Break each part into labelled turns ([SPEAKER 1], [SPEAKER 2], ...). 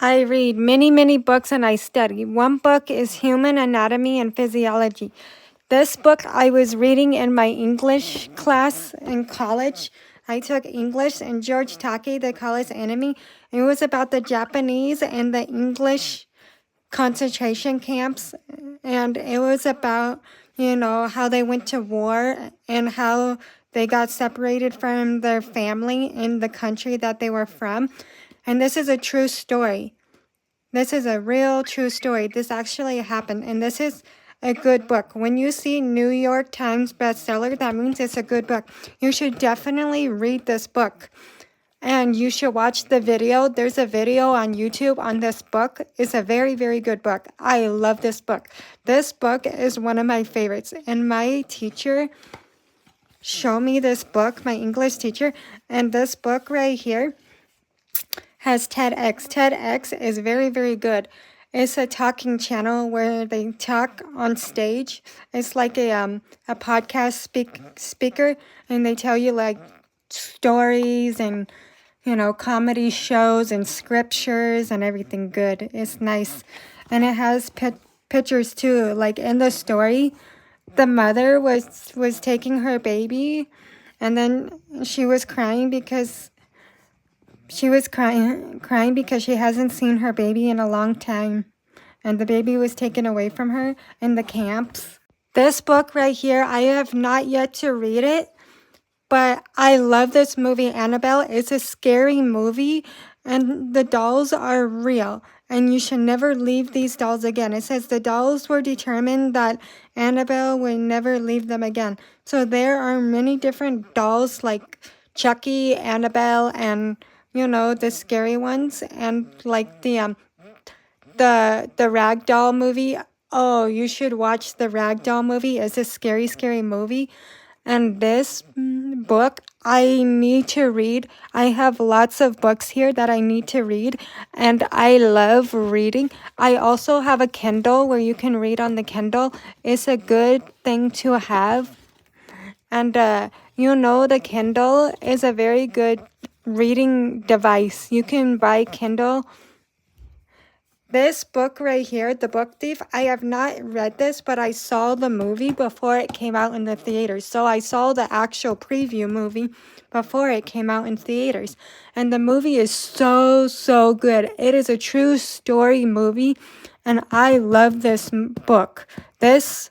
[SPEAKER 1] I read many, many books and I study. One book is Human Anatomy and Physiology. This book I was reading in my English class in college. I took English and George Takei, They Call Us Enemy. It was about the Japanese and the English concentration camps. And it was about, how they went to war and how they got separated from their family in the country that they were from. And this is a true story. This is a real true story. This actually happened, and this is a good book. When you see New York Times bestseller, that means it's a good book. You should definitely read this book. And you should watch the video. There's a video on YouTube on this book. It's a very, very good book. I love this book. This book is one of my favorites. And my teacher showed me this book, my English teacher, and this book right here has TEDx. TEDx is very, very good. It's a talking channel where they talk on stage. It's like a podcast speaker, and they tell you like stories and comedy shows and scriptures and everything good. It's nice, and it has pictures too. Like in the story, the mother was taking her baby, and then she was crying because she hasn't seen her baby in a long time. And the baby was taken away from her in the camps. This book right here, I have not yet to read it, but I love this movie, Annabelle. It's a scary movie, and the dolls are real. And you should never leave these dolls again. It says the dolls were determined that Annabelle would never leave them again. So there are many different dolls like Chucky, Annabelle, and the scary ones, and like the Ragdoll movie. Oh, you should watch the Ragdoll movie. It's a scary, scary movie. And this book I need to read. I have lots of books here that I need to read, and I love reading. I also have a Kindle where you can read on the Kindle. It's a good thing to have. And the Kindle is a very good reading device. You can buy Kindle. This book right here, The Book Thief, I have not read this, but I saw the movie before it came out in the theaters. So I saw the actual preview movie before it came out in theaters. And the movie is so, so good. It is a true story movie, and I love this book. This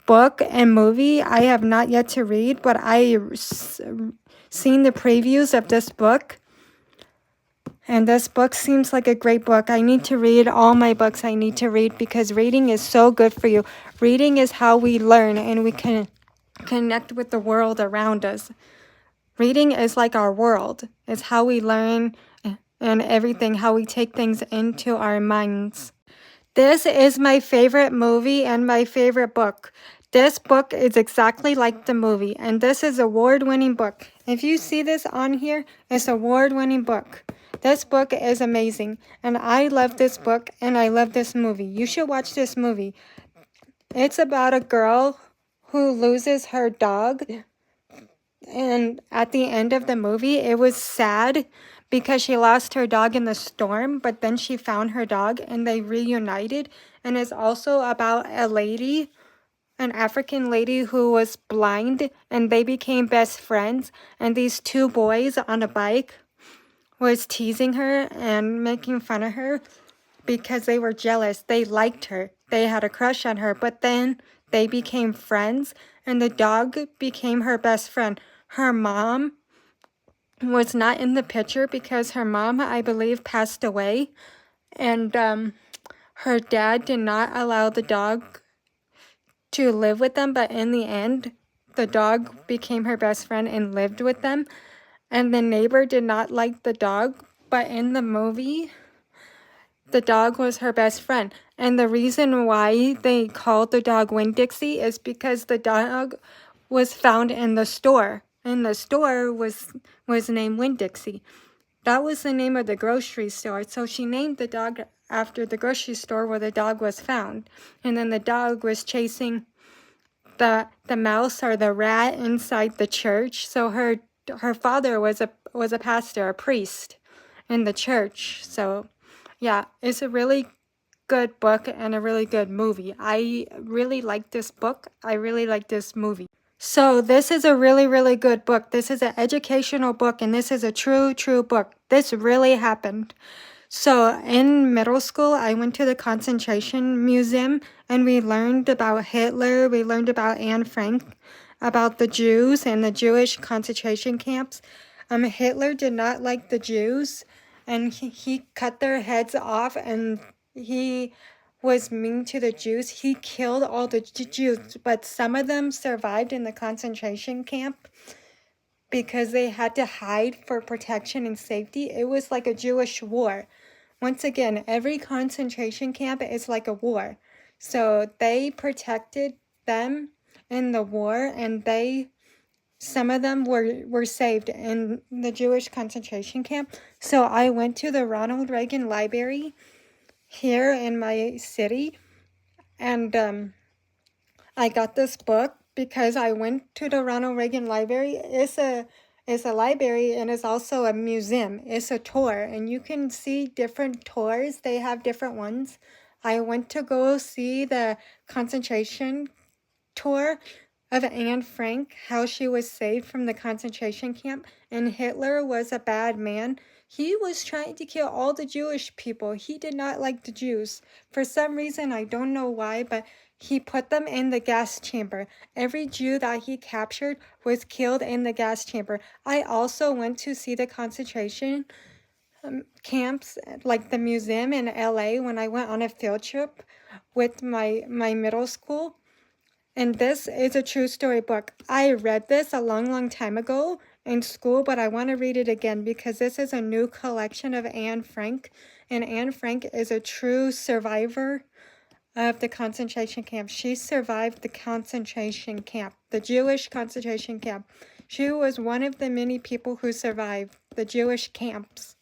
[SPEAKER 1] book and movie I have not yet to read, but I've seen the previews of this book. And this book seems like a great book. I need to read all my books I need to read because reading is so good for you. Reading is how we learn and we can connect with the world around us. Reading is like our world. It's how we learn and everything, how we take things into our minds. This is my favorite movie and my favorite book. This book is exactly like the movie, and this is an award-winning book. If you see this on here, it's an award-winning book. This book is amazing, and I love this book, and I love this movie. You should watch this movie. It's about a girl who loses her dog, and at the end of the movie, it was sad because she lost her dog in the storm, but then she found her dog, and they reunited, and it's also about a lady, an African lady who was blind, and they became best friends, and these two boys on a bike was teasing her and making fun of her because they were jealous. They liked her. They had a crush on her, but then they became friends, and the dog became her best friend. Her mom was not in the picture because her mom, I believe, passed away, and her dad did not allow the dog to live with them, but in the end, the dog became her best friend and lived with them. And the neighbor did not like the dog, but in the movie, the dog was her best friend. And the reason why they called the dog Winn-Dixie is because the dog was found in the store. And the store was named Winn-Dixie. That was the name of the grocery store. So she named the dog after the grocery store where the dog was found. And then the dog was chasing the mouse or the rat inside the church. So her father was a pastor, a priest in the church. So Yeah, it's a really good book and a really good movie. I really like this book. I really like this movie. So this is a really, really good book. This is an educational book, and this is a true, true book. This really happened. So in middle school, I went to the concentration museum, and we learned about Hitler. We learned about Anne Frank, about the Jews and the Jewish concentration camps. Hitler did not like the Jews, and he cut their heads off, and he was mean to the Jews. He killed all the Jews, but some of them survived in the concentration camp because they had to hide for protection and safety. It was like a Jewish war. Once again, every concentration camp is like a war. So they protected them in the war, and some of them were saved in the Jewish concentration camp. So I went to the Ronald Reagan Library here in my city, and I got this book because I went to the Ronald Reagan Library. It's a library, and it's also a museum. It's a tour, and you can see different tours. They have different ones. I went to go see the concentration tour of Anne Frank, how she was saved from the concentration camp, and Hitler was a bad man. He was trying to kill all the Jewish people. He did not like the Jews. For some reason, I don't know why, but he put them in the gas chamber. Every Jew that he captured was killed in the gas chamber. I also went to see the concentration camps, like the museum in LA, when I went on a field trip with my middle school. And this is a true story book. I read this a long, long time ago in school, but I want to read it again because this is a new collection of Anne Frank. And Anne Frank is a true survivor of the concentration camp. She survived the concentration camp, the Jewish concentration camp. She was one of the many people who survived the Jewish camps.